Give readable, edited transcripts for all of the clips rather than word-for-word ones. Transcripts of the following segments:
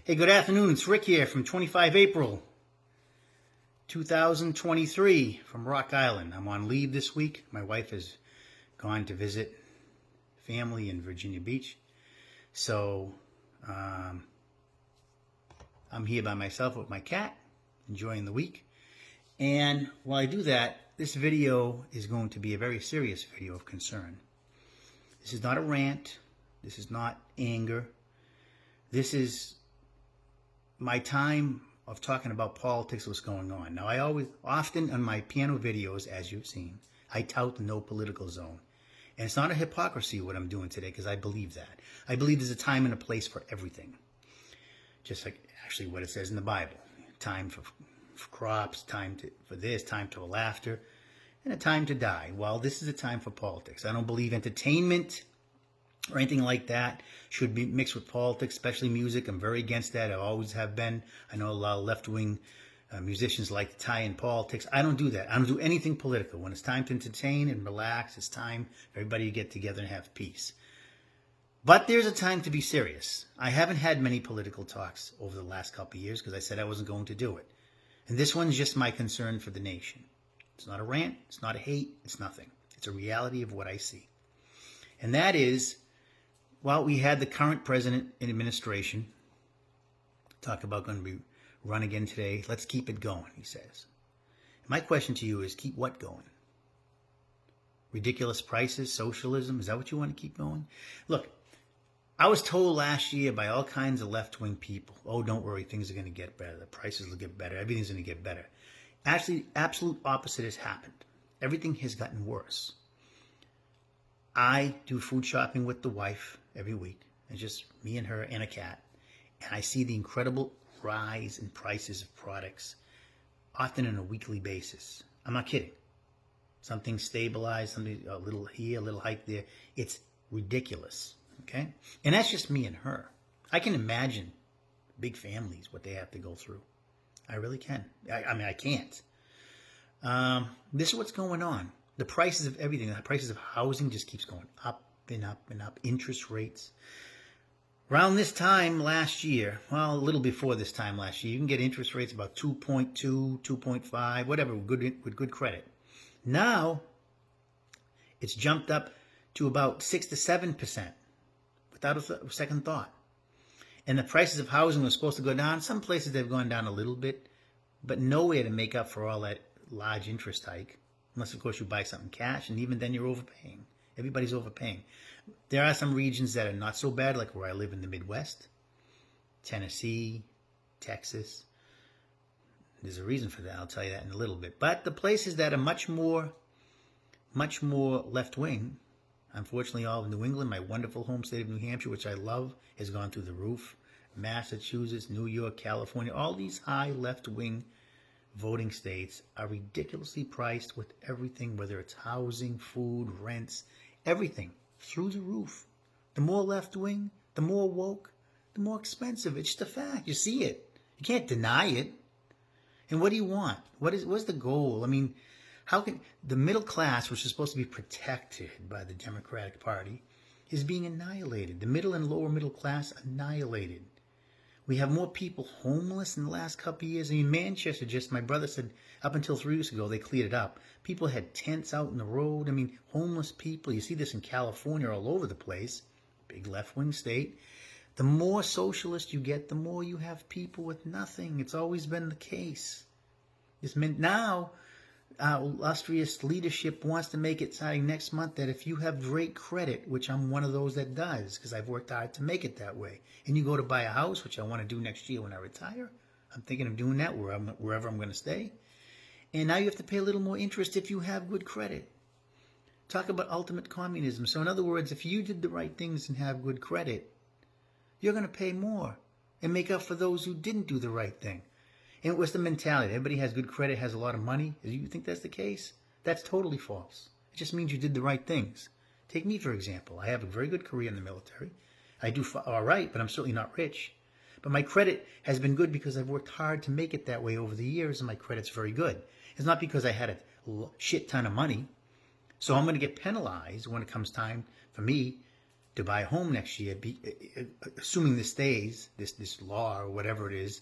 Hey, good afternoon. It's Rick here from 25 April 2023 from Rock Island. I'm on leave this week. My wife has gone to visit family in Virginia Beach. So I'm here by myself with my cat, enjoying the week. And while I do that, this video is going to be a very serious video of concern. This is not a rant. This is not anger. This is my time of talking about politics, what's going on. Now, often on my piano videos, as you've seen, I tout the no political zone. And it's not a hypocrisy what I'm doing today, because I believe that. I believe there's a time and a place for everything. Just like actually what it says in the Bible. Time for crops, time for this, time to laughter, and a time to die. Well, this is a time for politics. I don't believe entertainment or anything like that should be mixed with politics, especially music. I'm very against that. I always have been. I know a lot of left-wing musicians like to tie in politics. I don't do that. I don't do anything political. When it's time to entertain and relax, it's time for everybody to get together and have peace. But there's a time to be serious. I haven't had many political talks over the last couple of years because I said I wasn't going to do it. And this one's just my concern for the nation. It's not a rant. It's not a hate. It's nothing. It's a reality of what I see. And that is, well, we had the current president and administration talk about going to be run again today. Let's keep it going, he says. My question to you is, keep what going? Ridiculous prices, socialism, is that what you want to keep going? Look, I was told last year by all kinds of left-wing people, oh, don't worry, things are going to get better. The prices will get better. Everything's going to get better. Actually, absolute opposite has happened. Everything has gotten worse. I do food shopping with the wife every week. It's just me and her and a cat. And I see the incredible rise in prices of products, often on a weekly basis. I'm not kidding. Something stabilized, something a little here, a little hike there. It's ridiculous, okay? And that's just me and her. I can imagine big families, what they have to go through. I really can. I mean, I can't. This is what's going on. The prices of everything, the prices of housing just keeps going up and up and up. Interest rates. Around this time last year, well, a little before this time last year, you can get interest rates about 2.2, 2.5, whatever, with good credit. Now, it's jumped up to about 6 to 7% without a second thought. And the prices of housing are supposed to go down. Some places they've gone down a little bit, but nowhere to make up for all that large interest hike. Unless, of course, you buy something cash, and even then you're overpaying. Everybody's overpaying. There are some regions that are not so bad, like where I live in the Midwest, Tennessee, Texas. There's a reason for that. I'll tell you that in a little bit. But the places that are much more left-wing, unfortunately, all of New England, my wonderful home state of New Hampshire, which I love, has gone through the roof. Massachusetts, New York, California, all these high left-wing voting states are ridiculously priced with everything, whether it's housing, food, rents, everything through the roof. The more left wing, the more woke, the more expensive. It's just a fact. You see it. You can't deny it. And what do you want? What's the goal? I mean, how can the middle class, which is supposed to be protected by the Democratic Party, is being annihilated? The middle and lower middle class annihilated. We have more people homeless in the last couple of years. I mean, Manchester, just my brother said, up until 3 weeks ago, they cleared it up. People had tents out in the road. I mean, homeless people. You see this in California, all over the place. Big left-wing state. The more socialist you get, the more you have people with nothing. It's always been the case. This meant now, illustrious leadership wants to make it starting next month that if you have great credit, which I'm one of those that does, because I've worked hard to make it that way, and you go to buy a house, which I want to do next year when I retire, I'm thinking of doing that wherever I'm going to stay, and now you have to pay a little more interest if you have good credit. Talk about ultimate communism. So in other words, if you did the right things and have good credit, you're going to pay more and make up for those who didn't do the right thing. And what's the mentality? Everybody has good credit, has a lot of money. Do you think that's the case? That's totally false. It just means you did the right things. Take me, for example. I have a very good career in the military. I do all right, but I'm certainly not rich. But my credit has been good because I've worked hard to make it that way over the years, and my credit's very good. It's not because I had a shit ton of money. So I'm going to get penalized when it comes time for me to buy a home next year, assuming this stays, this law or whatever it is,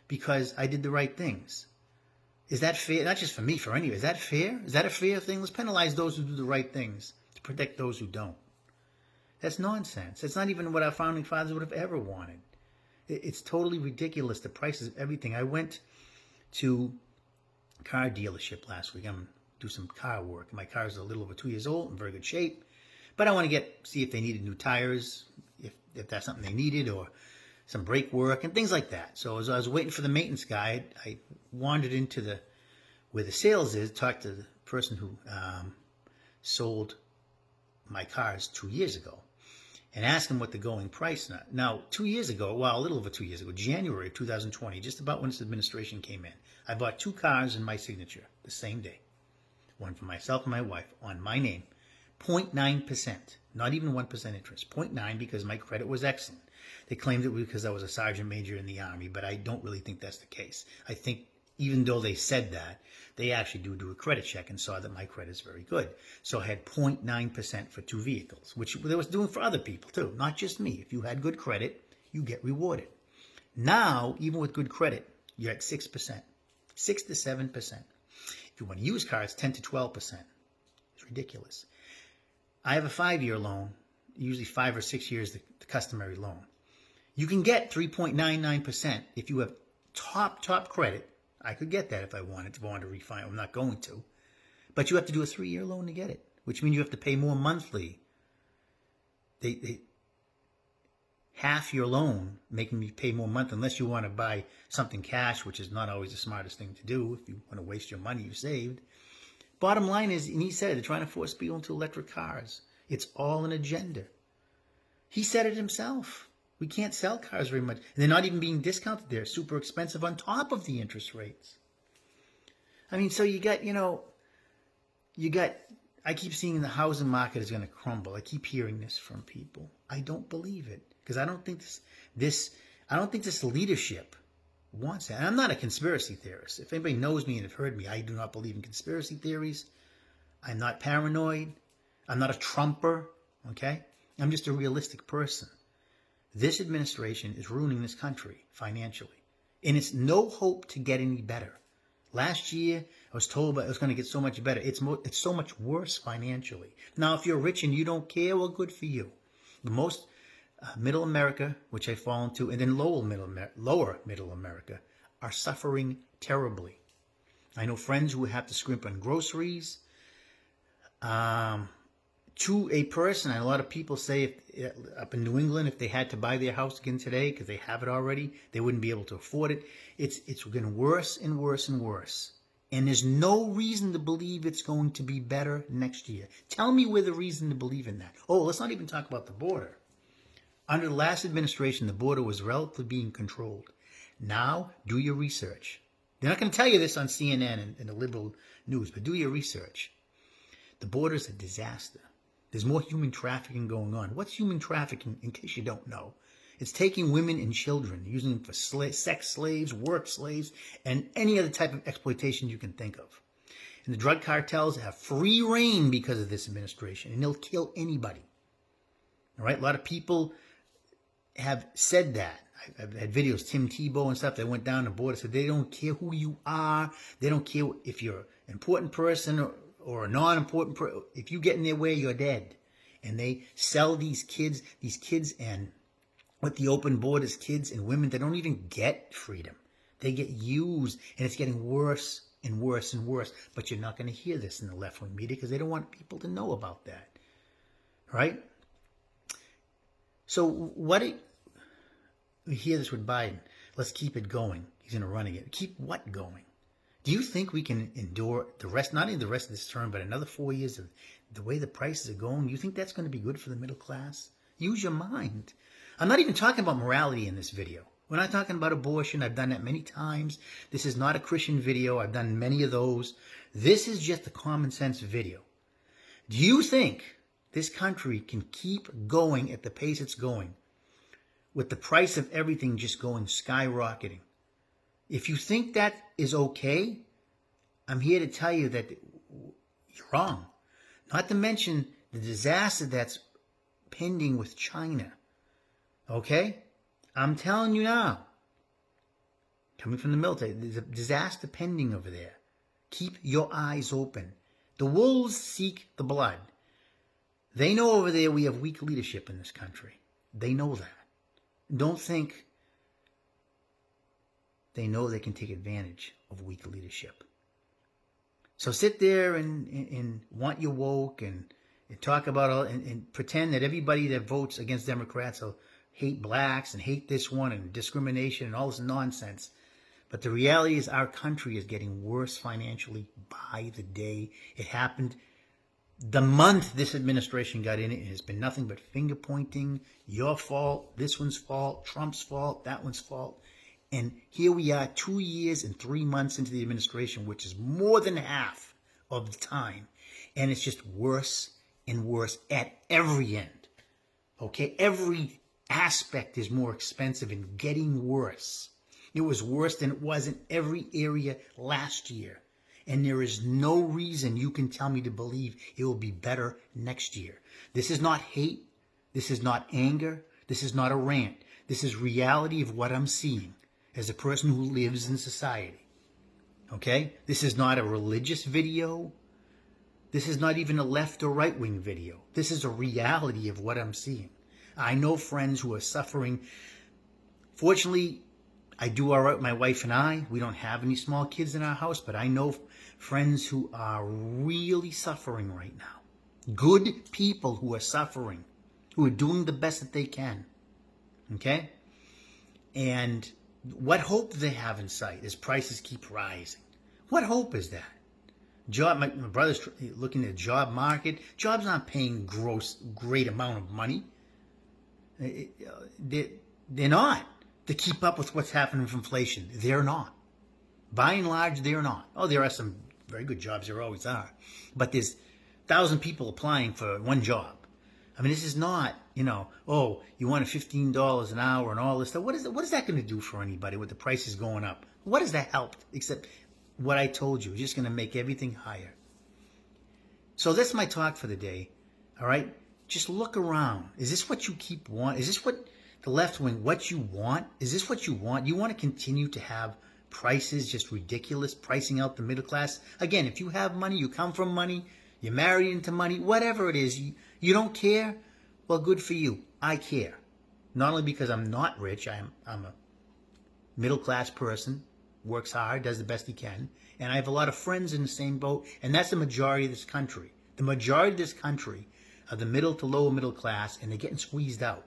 because I did the right things. Is that fair? Not just for me, for anyone. Is that fair? Is that a fair thing? Let's penalize those who do the right things to protect those who don't. That's nonsense. That's not even what our founding fathers would have ever wanted. It's totally ridiculous, the prices of everything. I went to a car dealership last week. I'm do some car work. My car is a little over 2 years old, in very good shape. But I want to see if they needed new tires, if that's something they needed, or some brake work and things like that. So as I was waiting for the maintenance guy, I wandered into where the sales is, talked to the person who sold my cars 2 years ago, and asked him what the going price. Now, 2 years ago, well, a little over 2 years ago, January of 2020, just about when this administration came in, I bought 2 cars in my signature the same day. One for myself and my wife on my name. 0.9%, not even 1% interest. 0.9 because my credit was excellent. They claimed it was because I was a sergeant major in the Army, but I don't really think that's the case. I think even though they said that, they actually do a credit check and saw that my credit is very good. So I had 0.9% for 2 vehicles, which they was doing for other people too, not just me. If you had good credit, you get rewarded. Now, even with good credit, you're at 6%, 6 to 7%. If you want to use cars, 10 to 12%. It's ridiculous. I have a 5-year loan, usually 5 or 6 years, the customary loan. You can get 3.99% if you have top credit. I could get that if I wanted to refinance. I'm not going to. But you have to do a 3-year loan to get it, which means you have to pay more monthly. They half your loan, making me pay more month unless you want to buy something cash, which is not always the smartest thing to do if you want to waste your money you saved. Bottom line is, and he said, they're trying to force people into electric cars. It's all an agenda. He said it himself. We can't sell cars very much. And they're not even being discounted. They're super expensive on top of the interest rates. I mean, so you got, I keep seeing the housing market is going to crumble. I keep hearing this from people. I don't believe it because I don't think this leadership wants that. And I'm not a conspiracy theorist. If anybody knows me and have heard me, I do not believe in conspiracy theories. I'm not paranoid. I'm not a Trumper, okay? I'm just a realistic person. This administration is ruining this country financially. And it's no hope to get any better. Last year, I was told it was going to get so much better. It's so much worse financially. Now, if you're rich and you don't care, well, good for you. The most middle America, which I fall into, and then lower middle America, are suffering terribly. I know friends who have to scrimp on groceries. To a person, and a lot of people say up in New England, if they had to buy their house again today because they have it already, they wouldn't be able to afford it. It's getting worse and worse and worse. And there's no reason to believe it's going to be better next year. Tell me where the reason to believe in that. Oh, let's not even talk about the border. Under the last administration, the border was relatively being controlled. Now, do your research. They're not going to tell you this on CNN and the liberal news, but do your research. The border is a disaster. There's more human trafficking going on. What's human trafficking, in case you don't know? It's taking women and children, using them for sex slaves, work slaves, and any other type of exploitation you can think of. And the drug cartels have free reign because of this administration, and they'll kill anybody. All right? A lot of people have said that. I've had videos, Tim Tebow and stuff, that went down the border, said they don't care who you are. They don't care if you're an important person or a non-important person. If you get in their way, you're dead. And they sell these kids and with the open borders, kids and women, they don't even get freedom. They get used, and it's getting worse and worse and worse. But you're not going to hear this in the left-wing media because they don't want people to know about that. Right? So we hear this with Biden. Let's keep it going. He's going to run again. Keep what going? Do you think we can endure not only the rest of this term, but another 4 years of the way the prices are going? You think that's going to be good for the middle class? Use your mind. I'm not even talking about morality in this video. We're not talking about abortion. I've done that many times. This is not a Christian video. I've done many of those. This is just a common sense video. Do you think this country can keep going at the pace it's going with the price of everything just going skyrocketing? If you think that is okay, I'm here to tell you that you're wrong. Not to mention the disaster that's pending with China. Okay? I'm telling you now. Coming from the military, there's a disaster pending over there. Keep your eyes open. The wolves seek the blood. They know over there we have weak leadership in this country. They know that. Don't think they know they can take advantage of weak leadership. So sit there and want your woke and talk about all and pretend that everybody that votes against Democrats will hate blacks and hate this one and discrimination and all this nonsense. But the reality is our country is getting worse financially by the day. It happened the month this administration got in. It has been nothing but finger pointing, your fault, this one's fault, Trump's fault, that one's fault. And here we are 2 years and 3 months into the administration, which is more than half of the time. And it's just worse and worse at every end. Okay? Every aspect is more expensive and getting worse. It was worse than it was in every area last year. And there is no reason you can tell me to believe it will be better next year. This is not hate. This is not anger. This is not a rant. This is reality of what I'm seeing as a person who lives in society. Okay? This is not a religious video. This is not even a left or right wing video. This is a reality of what I'm seeing. I know friends who are suffering. Fortunately, I do all right with my wife and I. We don't have any small kids in our house, but I know friends who are really suffering right now. Good people who are suffering, who are doing the best that they can. Okay? And what hope do they have in sight as prices keep rising? What hope is that? My brother's looking at the job market. Jobs aren't paying great amount of money. They're not. To keep up with what's happening with inflation. They're not. By and large, they're not. Oh, there are some very good jobs. There always are. But there's 1,000 people applying for one job. I mean, this is not, oh, you want $15 an hour and all this stuff. What is that going to do for anybody with the prices going up? What does that help? Except what I told you. It's just going to make everything higher. So that's my talk for the day. All right? Just look around. Is this what you keep wanting? Is this what the left wing, what you want? Is this what you want? You want to continue to have prices just ridiculous, pricing out the middle class? Again, if you have money, you come from money, you're married into money, whatever it is, you don't care? Well, good for you. I care. Not only because I'm not rich, I'm a middle class person, works hard, does the best he can, and I have a lot of friends in the same boat, and that's the majority of this country. The majority of this country are the middle to lower middle class, and they're getting squeezed out.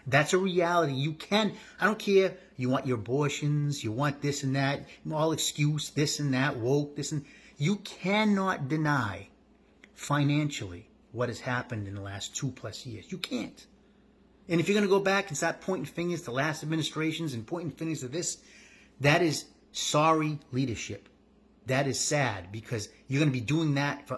That's a reality. I don't care, you want your abortions, you want this and that, all excuse, this and that, woke, this and, you cannot deny financially what has happened in the last 2+ years. You can't. And if you're going to go back and start pointing fingers to last administrations and pointing fingers to this, that is sorry leadership. That is sad because you're going to be doing that.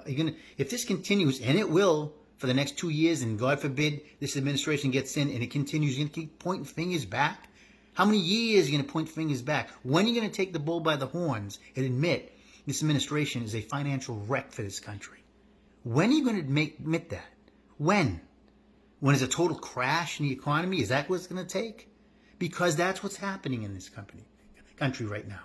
If this continues, and it will, for the next 2 years, and God forbid this administration gets in and it continues, you're going to keep pointing fingers back? How many years are you going to point fingers back? When are you going to take the bull by the horns and admit this administration is a financial wreck for this country? When are you going to admit that? When? When there's a total crash in the economy? Is that what it's going to take? Because that's what's happening in this country right now.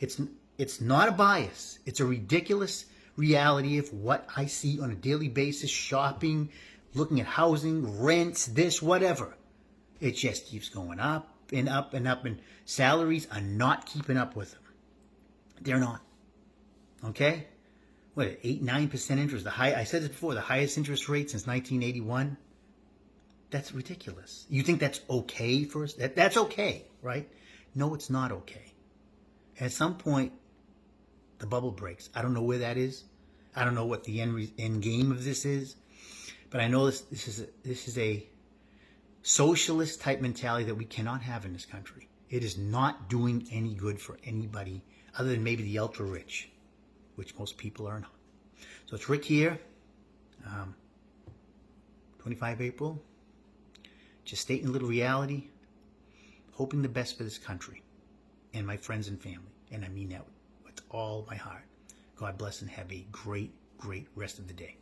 It's not a bias. It's a ridiculous reality of what I see on a daily basis, shopping, looking at housing, rents, this, whatever. It just keeps going up and up and up, and salaries are not keeping up with them. They're not. Okay? What, 8-9% interest? I said this before, the highest interest rate since 1981. That's ridiculous. You think that's okay for us? That's okay, right? No, it's not okay. At some point, the bubble breaks. I don't know where that is. I don't know what the end game of this is. But I know this is a socialist type mentality that we cannot have in this country. It is not doing any good for anybody other than maybe the ultra rich, which most people are not. So it's Rick here, 25 April, just stating a little reality, hoping the best for this country and my friends and family. And I mean that with all my heart. God bless and have a great, great rest of the day.